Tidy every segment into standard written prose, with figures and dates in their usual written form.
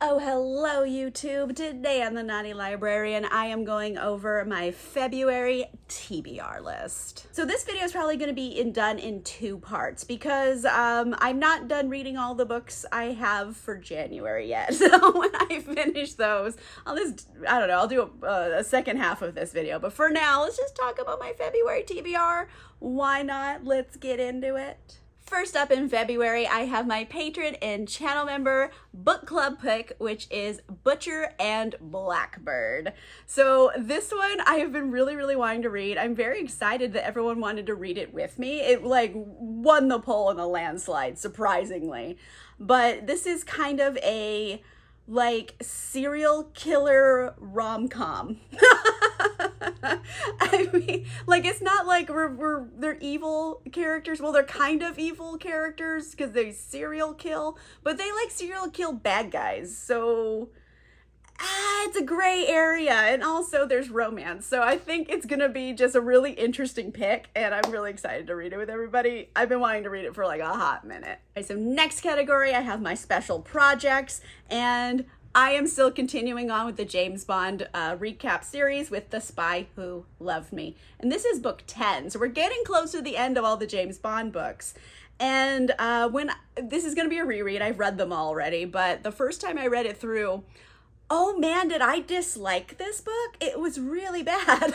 Oh, hello YouTube. Today on the Naughty Librarian, I am going over my February TBR list. So this video is probably going to be done in two parts because I'm not done reading all the books I have for January yet. So when I finish those, I'll do a second half of this video. But for now, let's just talk about my February TBR. Why not? Let's get into it. First up in February, I have my patron and channel member book club pick, which is Butcher and Blackbird. So this one I have been really wanting to read. I'm very excited that everyone wanted to read it with me. It like won the poll in a landslide, surprisingly. But this is kind of a like serial killer rom-com. I mean, like, it's not like they're evil characters. Well, they're kind of evil characters because they serial kill, but they like serial kill bad guys. So it's a gray area, and also there's romance. So I think it's gonna be just a really interesting pick, and I'm really excited to read it with everybody. I've been wanting to read it for like a hot minute. Okay, so next category, I have my special projects, and I am still continuing on with the James Bond recap series with The Spy Who Loved Me. And this is book 10, so we're getting close to the end of all the James Bond books. And this is going to be a reread. I've read them all already, but the first time I read it through, oh man, did I dislike this book? It was really bad.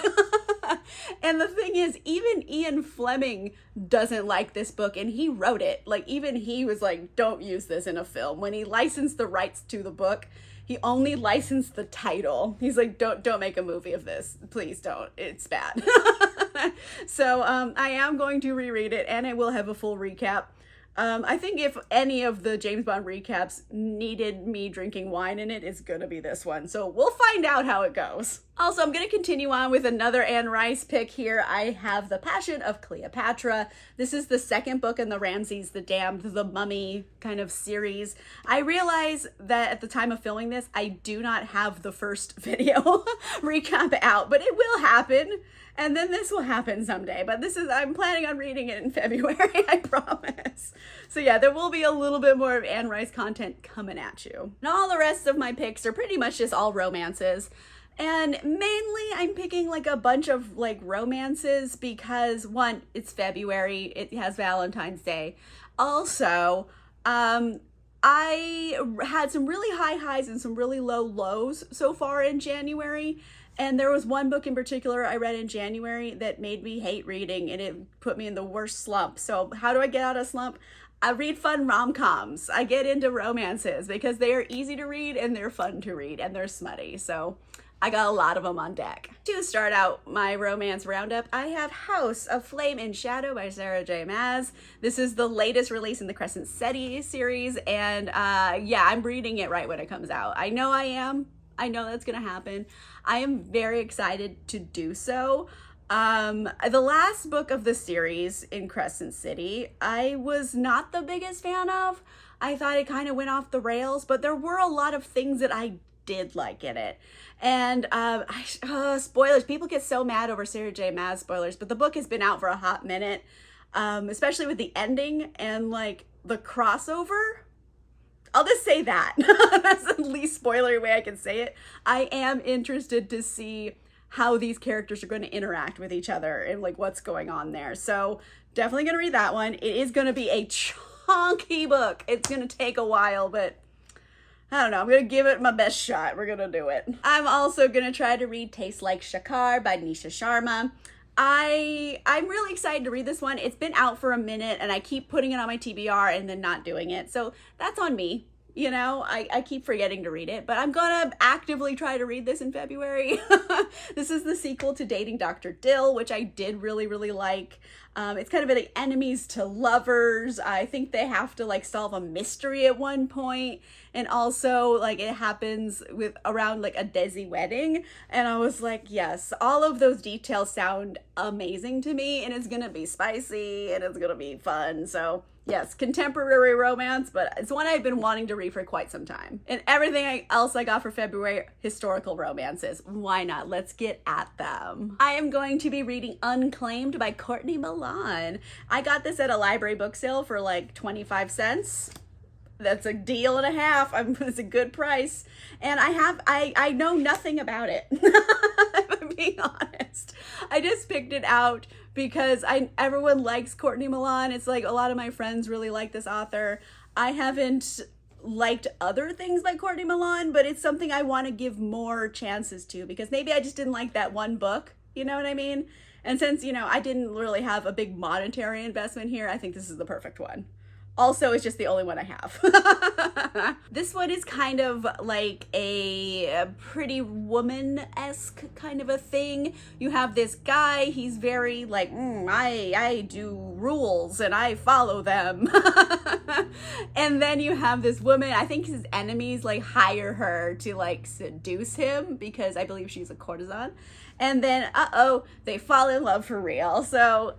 And the thing is, even Ian Fleming doesn't like this book, and he wrote it. Like, even he was like, don't use this in a film. When he licensed the rights to the book, he only licensed the title. He's like, don't make a movie of this. Please don't. It's bad. So I am going to reread it, and I will have a full recap. I think if any of the James Bond recaps needed me drinking wine in it, it's gonna be this one. So we'll find out how it goes. Also, I'm gonna continue on with another Anne Rice pick here. I have The Passion of Cleopatra. This is the second book in the Ramses the Damned, the Mummy kind of series. I realize that at the time of filming this, I do not have the first video recap out, but it will happen. And then this will happen someday, but I'm planning on reading it in February, I promise. So yeah, there will be a little bit more of Anne Rice content coming at you. And all the rest of my picks are pretty much just all romances. And mainly I'm picking like a bunch of like romances because one, it's February, it has Valentine's Day. Also, I had some really high highs and some really low lows so far in January. And there was one book in particular I read in January that made me hate reading, and it put me in the worst slump. So how do I get out of slump? I read fun rom-coms. I get into romances because they are easy to read and they're fun to read and they're smutty. So I got a lot of them on deck. To start out my romance roundup, I have House of Flame and Shadow by Sarah J. Maas. This is the latest release in the Crescent City series, and yeah, I'm reading it right when it comes out. I know I am. I know that's gonna happen. I am very excited to do so. The last book of the series in Crescent City, I was not the biggest fan of. I thought it kind of went off the rails, but there were a lot of things that I did like in it. And spoilers, people get so mad over Sarah J. Maas spoilers, but the book has been out for a hot minute, especially with the ending and like the crossover. I'll just say that. That's the least spoilery way I can say it. I am interested to see how these characters are going to interact with each other and like what's going on there. So definitely going to read that one. It is going to be a chunky book. It's going to take a while, but I don't know. I'm going to give it my best shot. We're going to do it. I'm also going to try to read Tastes Like Shakar by Nisha Sharma. I'm really excited to read this one. It's been out for a minute and I keep putting it on my TBR and then not doing it. So that's on me. You know, I keep forgetting to read it, but I'm gonna actively try to read this in February. This is the sequel to Dating Dr. Dill, which I did really like. It's kind of an enemies to lovers. I think they have to like solve a mystery at one point, and also like it happens with around like a Desi wedding. And I was like, yes, all of those details sound amazing to me, and it's gonna be spicy and it's gonna be fun. So yes, contemporary romance, but it's one I've been wanting to read for quite some time. And everything else I got for February, historical romances. Why not? Let's get at them. I am going to be reading Unclaimed by Courtney Milan. I got this at a library book sale for like 25 cents. that's a deal and a half. It's a good price. And I know nothing about it. If I'm being honest. I just picked it out because everyone likes Courtney Milan. It's like a lot of my friends really like this author. I haven't liked other things by Courtney Milan, but it's something I want to give more chances to because maybe I just didn't like that one book. You know what I mean? And since, I didn't really have a big monetary investment here, I think this is the perfect one. Also, it's just the only one I have. This one is kind of like a Pretty Woman-esque kind of a thing. You have this guy, he's very like, I do rules and I follow them. And then you have this woman, I think his enemies like hire her to like seduce him because I believe she's a courtesan. And then, they fall in love for real. So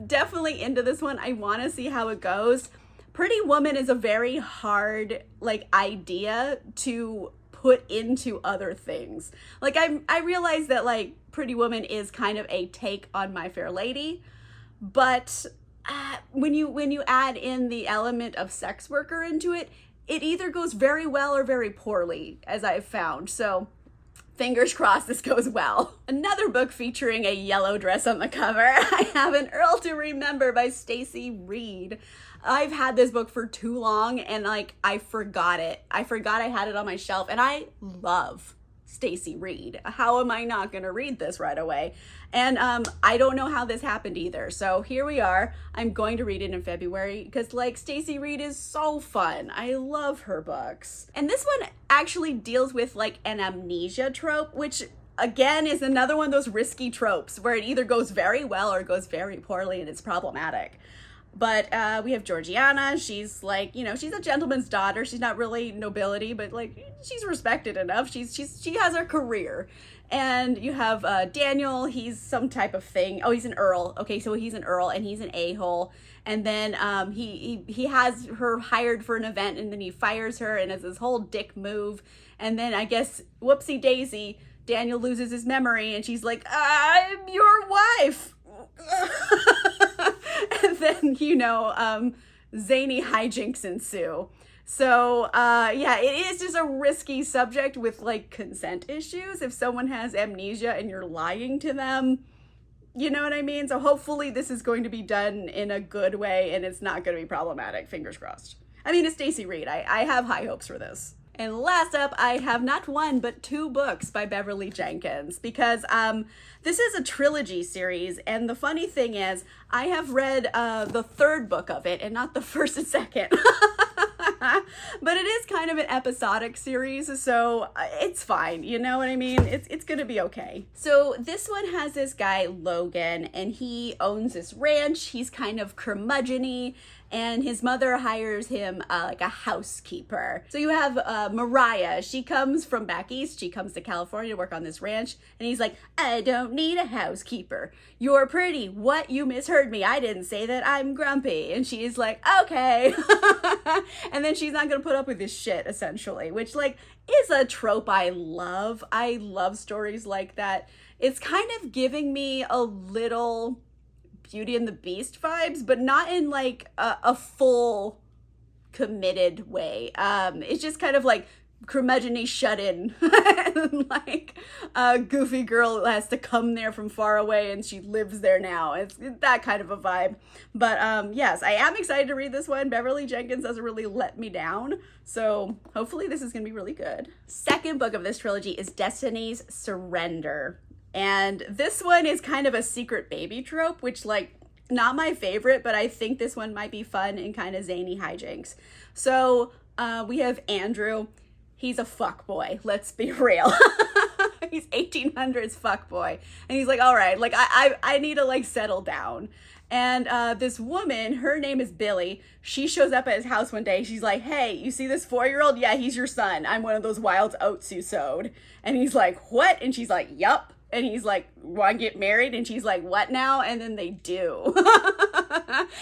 definitely into this one. I want to see how it goes. Pretty Woman is a very hard like idea to put into other things. Like I realize that like Pretty Woman is kind of a take on My Fair Lady, but when you add in the element of sex worker into it, it either goes very well or very poorly, as I've found. So fingers crossed this goes well. Another book featuring a yellow dress on the cover. I have An Earl to Remember by Stacy Reid. I've had this book for too long and like I forgot it. I forgot I had it on my shelf and I love Stacy Reid. How am I not gonna read this right away? And I don't know how this happened either. So here we are. I'm going to read it in February because like Stacy Reid is so fun. I love her books. And this one actually deals with like an amnesia trope, which again is another one of those risky tropes where it either goes very well or goes very poorly and it's problematic. But we have Georgiana. She's like, she's a gentleman's daughter. She's not really nobility, but like she's respected enough. She has her career. And you have Daniel. He's some type of thing. Oh, he's an earl. Okay, so he's an earl and he's an a-hole. And then he has her hired for an event and then he fires her and it's this whole dick move. And then I guess whoopsie daisy, Daniel loses his memory and she's like, I'm your wife. And then, zany hijinks ensue. So, it is just a risky subject with, like, consent issues. If someone has amnesia and you're lying to them, you know what I mean? So hopefully this is going to be done in a good way and it's not going to be problematic. Fingers crossed. I mean, it's Stacy Reid. I have high hopes for this. And last up, I have not one, but 2 books by Beverly Jenkins because this is a trilogy series. And the funny thing is, I have read the 3rd book of it and not the 1st and 2nd. But it is kind of an episodic series, so it's fine. You know what I mean? It's going to be okay. So this one has this guy, Logan, and he owns this ranch. He's kind of curmudgeon-y. And his mother hires him like a housekeeper. So you have Mariah. She comes from back east. She comes to California to work on this ranch. And he's like, I don't need a housekeeper. You're pretty. What? You misheard me. I didn't say that. I'm grumpy. And she's like, okay. And then she's not going to put up with this shit, essentially. Which, like, is a trope I love. I love stories like that. It's kind of giving me a little Beauty and the Beast vibes, but not in like a full committed way. It's just kind of like curmudgeon-y shut in and like a goofy girl has to come there from far away and she lives there now. It's that kind of a vibe. But yes, I am excited to read this one. Beverly Jenkins doesn't really let me down, so hopefully this is gonna be really good. Second book of this trilogy is Destiny's Surrender. And this one is kind of a secret baby trope, which, like, not my favorite, but I think this one might be fun and kind of zany hijinks. So we have Andrew. He's a fuckboy. Let's be real. He's 1800s fuckboy. And he's like, all right, like, I need to, like, settle down. And this woman, her name is Billy. She shows up at his house one day. She's like, hey, you see this 4-year-old? Yeah, he's your son. I'm one of those wild oats you sowed. And he's like, what? And she's like, yup. And he's like, want to get married? And she's like, what now? And then they do.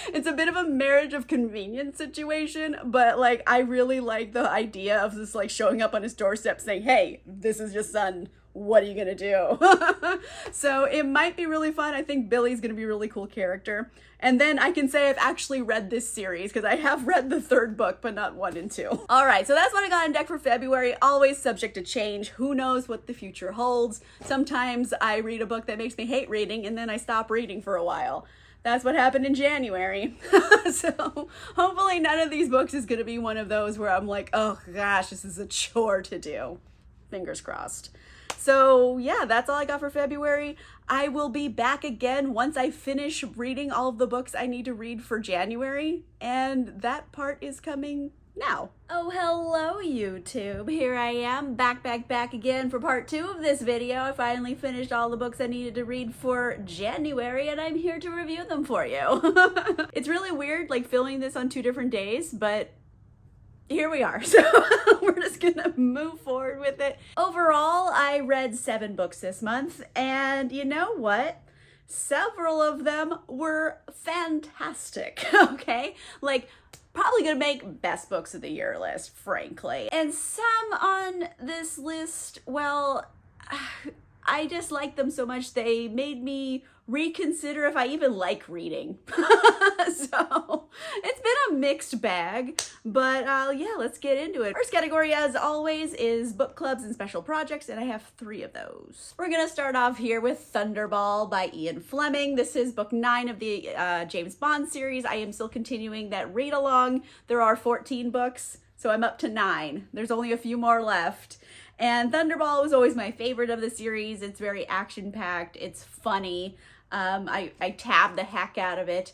It's a bit of a marriage of convenience situation, but like I really like the idea of this like showing up on his doorstep saying, hey, this is your son, what are you gonna do? So it might be really fun. I think Billy's gonna be a really cool character. And then I can say I've actually read this series because I have read the third book, but not 1 and 2. All right, so that's what I got on deck for February. Always subject to change. Who knows what the future holds? Sometimes I read a book that makes me hate reading and then I stop reading for a while. That's what happened in January. So hopefully none of these books is gonna be one of those where I'm like, oh gosh, this is a chore to do. Fingers crossed. So yeah, that's all I got for February. I will be back again once I finish reading all of the books I need to read for January, and that part is coming now. Oh, hello YouTube. Here I am, back again for part 2 of this video. I finally finished all the books I needed to read for January, and I'm here to review them for you. It's really weird, like, filming this on 2 different days, but here we are. So we're just gonna move forward with it. Overall, I read 7 books this month, and you know what? Several of them were fantastic, okay? Like, probably gonna make best books of the year list, frankly. And some on this list, well, I just like them so much they made me reconsider if I even like reading. So it's been a mixed bag, but yeah, let's get into it. First category, as always, is book clubs and special projects, and I have 3 of those. We're gonna start off here with Thunderball by Ian Fleming. This is book 9 of the James Bond series. I am still continuing that read along. There are 14 books, so I'm up to 9. There's only a few more left. And Thunderball was always my favorite of the series. It's very action-packed. It's funny. I tabbed the heck out of it.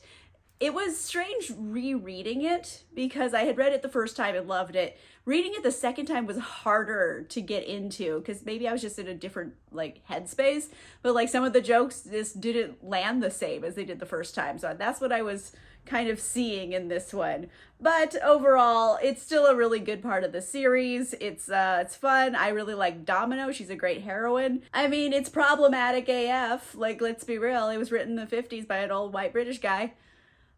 It was strange rereading it because I had read it the first time and loved it. Reading it the second time was harder to get into because maybe I was just in a different like headspace. But like some of the jokes just didn't land the same as they did the first time. So that's what I was kind of seeing in this one. But overall, it's still a really good part of the series. It's fun. I really like Domino. She's a great heroine. I mean, it's problematic AF. Like, let's be real. It was written in the 50s by an old white British guy.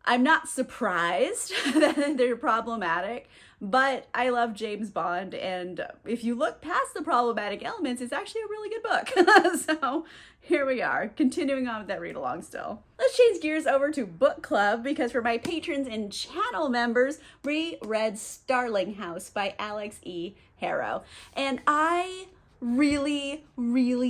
I'm not surprised that they're problematic, but I love James Bond, and if you look past the problematic elements, it's actually a really good book. So here we are, continuing on with that read along still. Let's change gears over to book club, because for my patrons and channel members, we read Starling House by Alex E. Harrow, and I really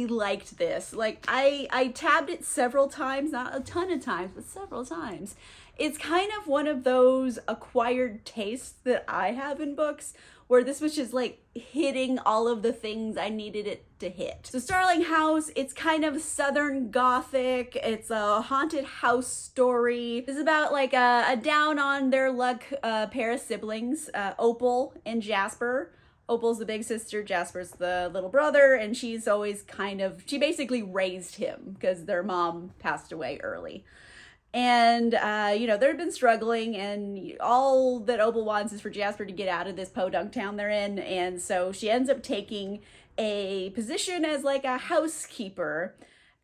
liked this. Like, I tabbed it several times, not a ton of times, but several times. It's kind of one of those acquired tastes that I have in books where this was just like hitting all of the things I needed it to hit. So Starling House, it's kind of Southern Gothic. It's a haunted house story. This is about like a down on their luck pair of siblings, Opal and Jasper. Opal's the big sister, Jasper's the little brother, and she's always she basically raised him because their mom passed away early. And, you know, they've been struggling, and all that Opal wants is for Jasper to get out of this podunk town they're in. And so she ends up taking a position as like a housekeeper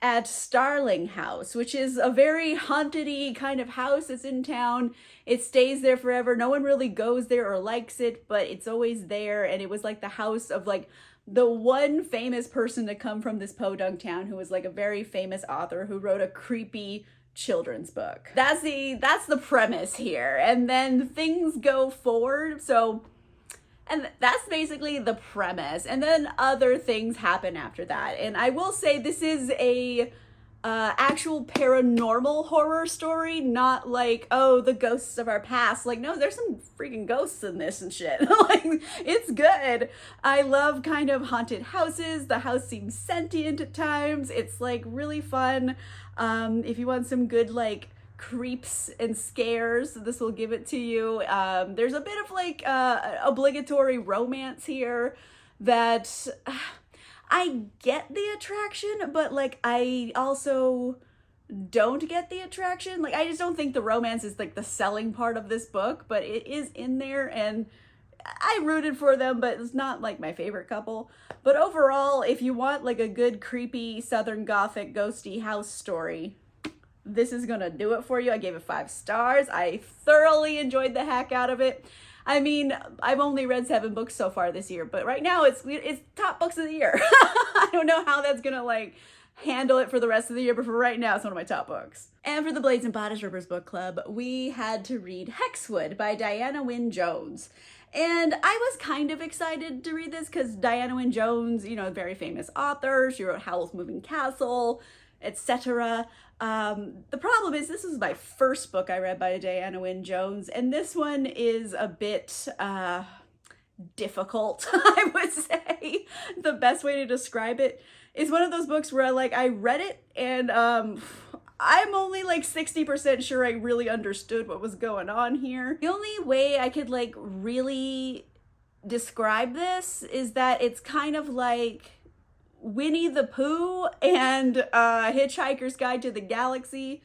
at Starling House, which is a very haunted-y kind of house that's in town. It stays there forever. No one really goes there or likes it, but it's always there. And it was like the house of like the one famous person to come from this podunk town who was like a very famous author who wrote a creepy children's book. That's the premise here, and then things go forward. And that's basically the premise, and then other things happen after that. And I will say this is a actual paranormal horror story, not like, oh, the ghosts of our past. Like, no, there's some freaking ghosts in this and shit. Like, it's good. I love kind of haunted houses. The house seems sentient at times. It's like really fun. If you want some good like creeps and scares, this will give it to you. There's a bit of like obligatory romance here that I get the attraction, but like I also don't get the attraction. Like, I just don't think the romance is like the selling part of this book, but it is in there, and I rooted for them, but it's not like my favorite couple. But overall, if you want like a good creepy Southern Gothic ghosty house story, this is gonna do it for you. I gave it 5 stars. I thoroughly enjoyed the heck out of it. I mean, I've only read 7 books so far this year, but right now it's top books of the year. I don't know how that's gonna like handle it for the rest of the year, but for right now, it's one of my top books. And for the Blades and Bodice Rippers book club, we had to read Hexwood by Diana Wynne Jones. And I was kind of excited to read this because Diana Wynne Jones, you know, a very famous author. She wrote Howl's Moving Castle, etc. The problem is this is my first book I read by Diana Wynne Jones, and this one is a bit difficult, I would say. The best way to describe it is one of those books where I read it and I'm only like 60% sure I really understood what was going on here. The only way I could like really describe this is that it's kind of like Winnie the Pooh and Hitchhiker's Guide to the Galaxy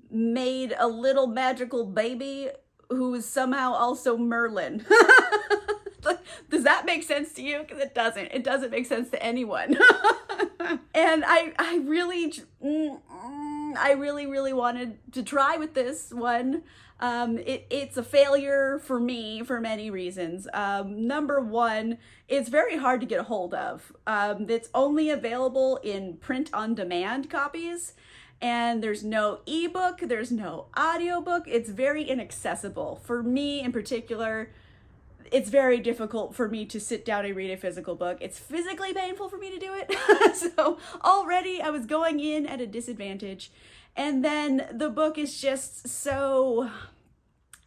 made a little magical baby who is somehow also Merlin. Does that make sense to you? Because it doesn't. It doesn't make sense to anyone. And I really wanted to try with this one. It's a failure for me for many reasons. Number one, it's very hard to get a hold of. It's only available in print-on-demand copies, and there's no ebook, there's no audiobook. It's very inaccessible. For me in particular, it's very difficult for me to sit down and read a physical book. It's physically painful for me to do it. So already I was going in at a disadvantage. And then the book is just so,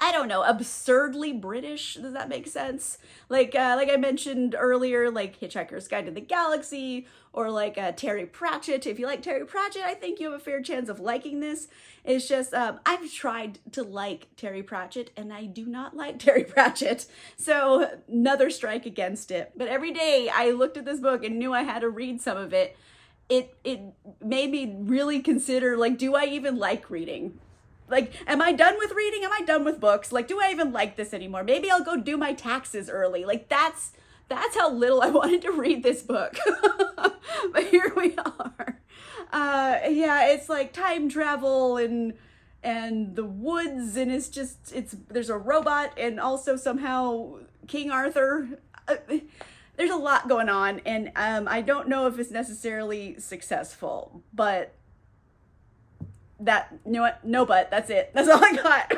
I don't know, absurdly British. Does that make sense? Like I mentioned earlier, like Hitchhiker's Guide to the Galaxy, or like Terry Pratchett. If you like Terry Pratchett, I think you have a fair chance of liking this. It's just, I've tried to like Terry Pratchett, and I do not like Terry Pratchett. So another strike against it. But every day I looked at this book and knew I had to read some of it. It made me really consider, like, do I even like reading? Like, am I done with reading? Am I done with books? Like, do I even like this anymore? Maybe I'll go do my taxes early. Like, that's how little I wanted to read this book. But here we are. Yeah, it's like time travel and the woods, and there's a robot, and also somehow King Arthur. There's a lot going on, and I don't know if it's necessarily successful, but you know what? No, but that's it. That's all I got.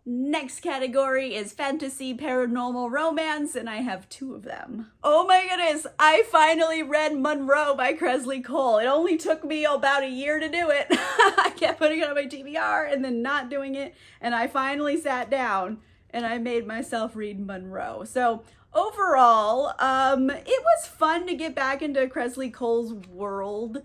Next category is fantasy paranormal romance, and I have 2 of them. Oh my goodness, I finally read Monroe by Kresley Cole. It only took me about a year to do it. I kept putting it on my TBR and then not doing it, and I finally sat down and I made myself read Monroe. So overall, it was fun to get back into Kresley Cole's world.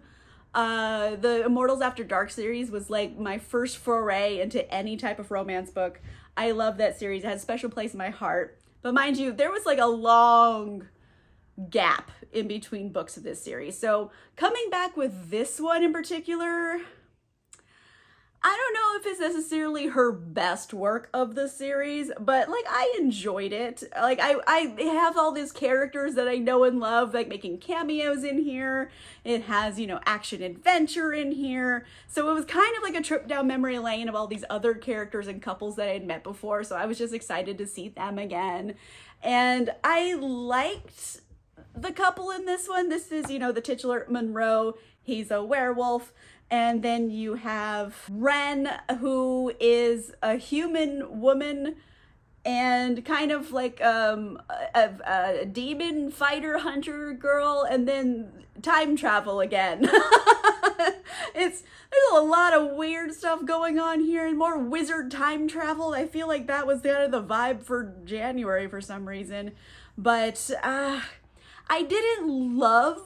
The Immortals After Dark series was like my first foray into any type of romance book. I love that series. It has a special place in my heart. But mind you, there was like a long gap in between books of this series. So coming back with this one in particular, I don't know if it's necessarily her best work of the series, but like I enjoyed it. Like I have all these characters that I know and love, like making cameos in here. It has, you know, action adventure in here. So it was kind of like a trip down memory lane of all these other characters and couples that I had met before. So I was just excited to see them again. And I liked the couple in this one. This is, you know, the titular Monroe. He's a werewolf. And then you have Wren, who is a human woman and kind of like a demon fighter hunter girl, and then time travel again. There's a lot of weird stuff going on here, and more wizard time travel. I feel like that was kind of the vibe for January for some reason. But I didn't love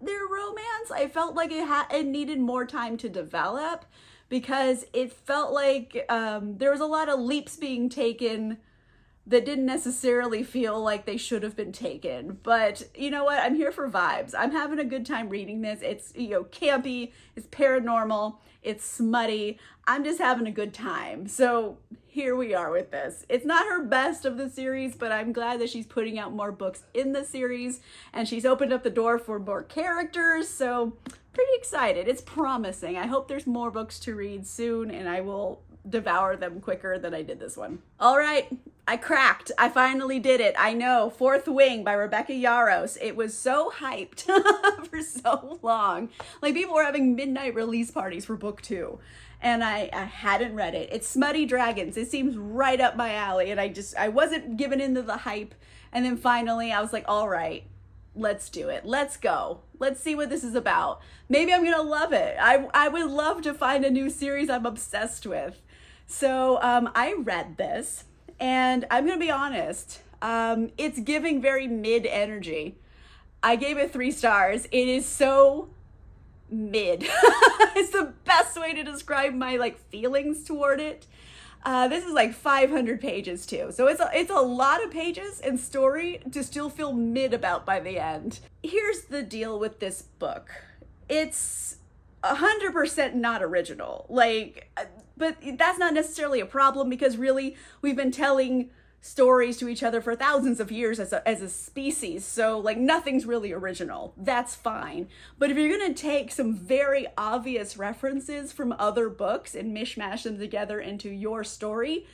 their romance. I felt like it needed more time to develop, because it felt like there was a lot of leaps being taken that didn't necessarily feel like they should have been taken. But you know what? I'm here for vibes. I'm having a good time reading this. It's, you know, campy, it's paranormal, it's smutty. I'm just having a good time. So here we are with this. It's not her best of the series, but I'm glad that she's putting out more books in the series, and she's opened up the door for more characters. So pretty excited. It's promising. I hope there's more books to read soon, and I will devour them quicker than I did this one. All right, I cracked. I finally did it. I know, Fourth Wing by Rebecca Yarros. It was so hyped for so long. Like, people were having midnight release parties for book 2. And I hadn't read it. It's Smutty Dragons. It seems right up my alley. And I wasn't giving into the hype. And then finally I was like, all right, let's do it. Let's go. Let's see what this is about. Maybe I'm going to love it. I would love to find a new series I'm obsessed with. So I read this, and I'm going to be honest. It's giving very mid energy. I gave it 3 stars. It is so mid. It's the best way to describe my feelings toward it. This is 500 pages too, so it's a lot of pages and story to still feel mid about by the end. Here's the deal with this book: it's 100% not original. But that's not necessarily a problem, because really we've been telling stories to each other for thousands of years as a species, so nothing's really original. That's fine. But if you're gonna take some very obvious references from other books and mishmash them together into your story,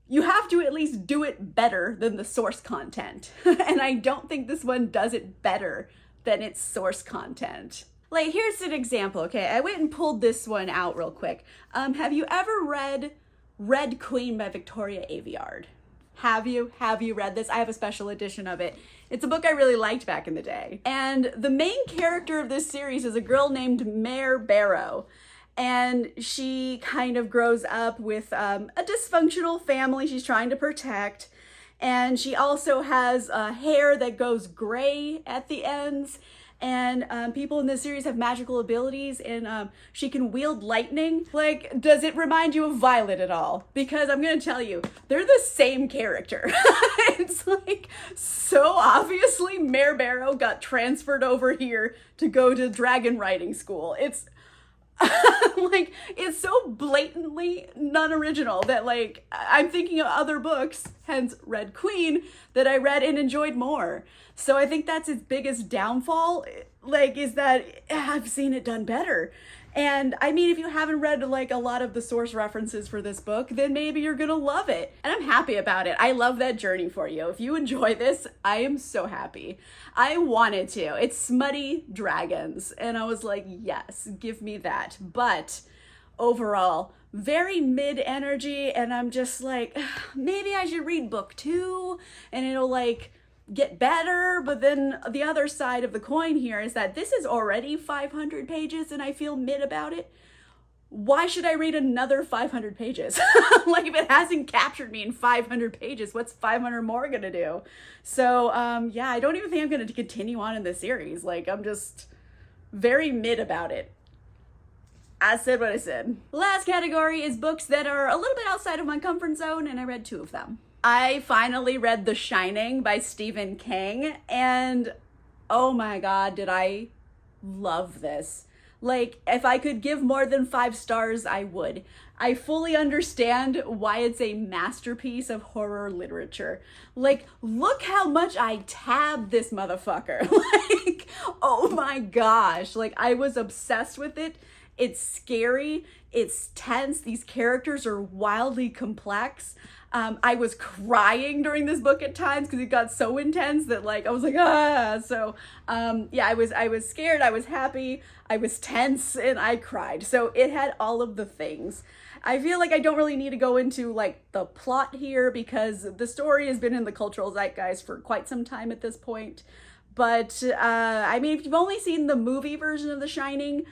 you have to at least do it better than the source content. And I don't think this one does it better than its source content. Here's an example, okay? I went and pulled this one out real quick. Have you ever read Red Queen by Victoria Aveyard? Have you read this? I have a special edition of it. It's a book I really liked back in the day. And the main character of this series is a girl named Mare Barrow. And she kind of grows up with a dysfunctional family she's trying to protect. And she also has hair that goes gray at the ends. And people in this series have magical abilities, and she can wield lightning. Does it remind you of Violet at all? Because I'm gonna tell you, they're the same character. It's so obviously Mare Barrow got transferred over here to go to dragon riding school. It's it's so blatantly non-original that I'm thinking of other books, hence Red Queen, that I read and enjoyed more. So I think that's its biggest downfall, is that I've seen it done better. And I mean, if you haven't read a lot of the source references for this book, then maybe you're gonna love it. And I'm happy about it. I love that journey for you. If you enjoy this, I am so happy. I wanted to. It's Smutty Dragons. And I was like, yes, give me that. But overall, very mid energy. And I'm just maybe I should read book 2 and it'll get better. But then the other side of the coin here is that this is already 500 pages and I feel mid about it. Why should I read another 500 pages? If it hasn't captured me in 500 pages, what's 500 more gonna do? So yeah, I don't even think I'm gonna continue on in this series. I'm just very mid about it. I said what I said. Last category is books that are a little bit outside of my comfort zone, and I read 2 of them. I finally read The Shining by Stephen King, and oh my god, did I love this. If I could give more than 5 stars, I would. I fully understand why it's a masterpiece of horror literature. Look how much I tabbed this motherfucker. Oh my gosh. I was obsessed with it. It's scary. It's tense. These characters are wildly complex. I was crying during this book at times because it got so intense that I was ah. So yeah, I was scared, I was happy, I was tense, and I cried. So it had all of the things. I feel I don't really need to go into the plot here because the story has been in the cultural zeitgeist for quite some time at this point. But I mean, if you've only seen the movie version of The Shining,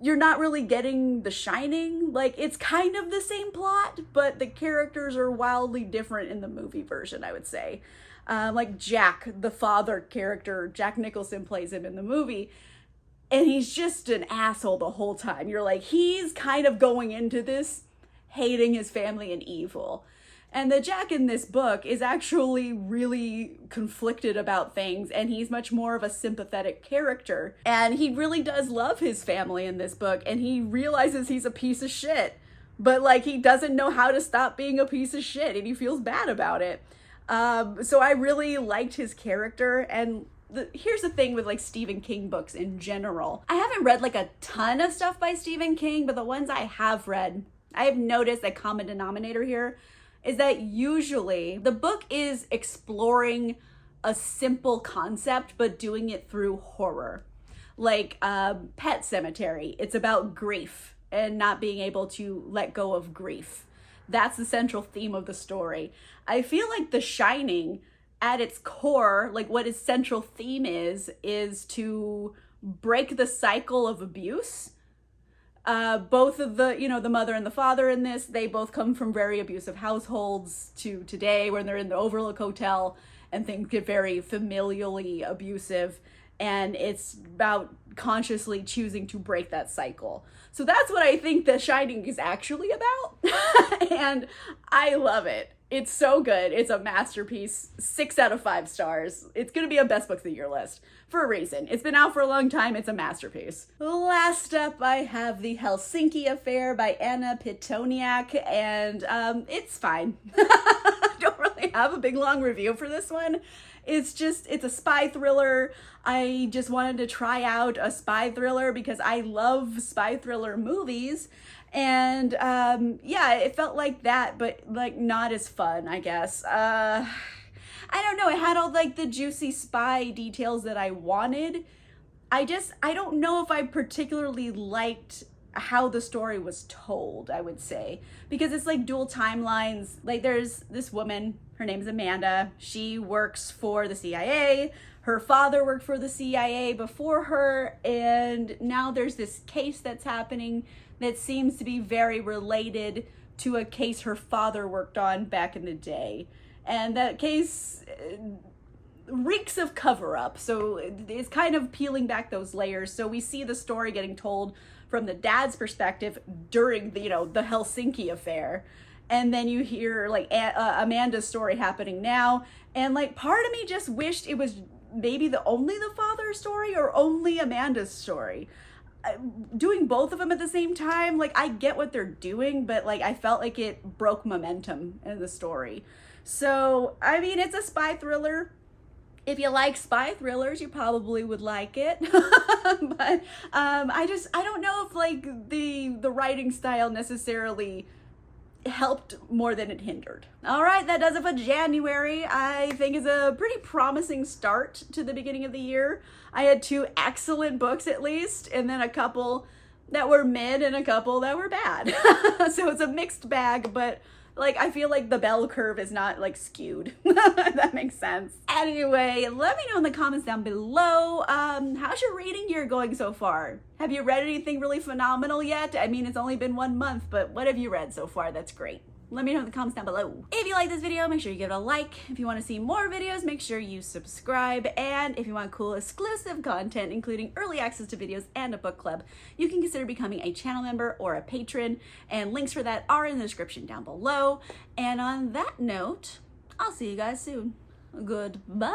you're not really getting The Shining. It's kind of the same plot, but the characters are wildly different in the movie version, I would say. Jack, the father character, Jack Nicholson plays him in the movie, and he's just an asshole the whole time. You're he's kind of going into this hating his family and evil. And the Jack in this book is actually really conflicted about things, and he's much more of a sympathetic character. And he really does love his family in this book, and he realizes he's a piece of shit. But he doesn't know how to stop being a piece of shit, and he feels bad about it. So I really liked his character, and here's the thing with like Stephen King books in general. I haven't read like a ton of stuff by Stephen King, but the ones I have read, I have noticed a common denominator here is that usually the book is exploring a simple concept, but doing it through horror. Like Pet Sematary, it's about grief and not being able to let go of grief. That's the central theme of the story. I feel like The Shining, at its core, like what its central theme is to break the cycle of abuse. Both of the mother and the father in this, they both come from very abusive households to today when they're in the Overlook Hotel and things get very familially abusive. And it's about consciously choosing to break that cycle. So that's what I think The Shining is actually about. And I love it. It's so good. It's a masterpiece. 6 out of 5 stars. It's going to be a best books of the year list for a reason. It's been out for a long time. It's a masterpiece. Last up, I have The Helsinki Affair by Anna Pitoniak, and it's fine. I don't really have a big long review for this one. It's a spy thriller. I just wanted to try out a spy thriller because I love spy thriller movies. And yeah, it felt like that, but like not as fun, I guess. I don't know. It had all like the juicy spy details that I wanted. I don't know if I particularly liked how the story was told, I would say, because it's like dual timelines. Like there's this woman, her name's Amanda. She works for the CIA. Her father worked for the CIA before her, and now there's this case that's happening that seems to be very related to a case her father worked on back in the day. And that case reeks of cover-up, so it's kind of peeling back those layers. So we see the story getting told from the dad's perspective during the Helsinki affair, and then you hear like Amanda's story happening now, and like part of me just wished it was maybe only the father's story or only Amanda's story. Doing both of them at the same time, like I get what they're doing, but like I felt like it broke momentum in the story. So I mean, it's a spy thriller. If you like spy thrillers, you probably would like it. But I don't know if like the writing style necessarily helped more than it hindered. All right, that does it for January. I think is a pretty promising start to the beginning of the year. I had 2 excellent books at least, and then a couple that were mid and a couple that were bad. So it's a mixed bag, but like I feel like the bell curve is not like skewed. If that makes sense. Anyway, let me know in the comments down below, how's your reading year going so far? Have you read anything really phenomenal yet? I mean, it's only been 1 month, but what have you read so far? That's great. Let me know in the comments down below. If you like this video, make sure you give it a like. If you want to see more videos, make sure you subscribe. And if you want cool exclusive content, including early access to videos and a book club, you can consider becoming a channel member or a patron. And links for that are in the description down below. And on that note, I'll see you guys soon. Goodbye.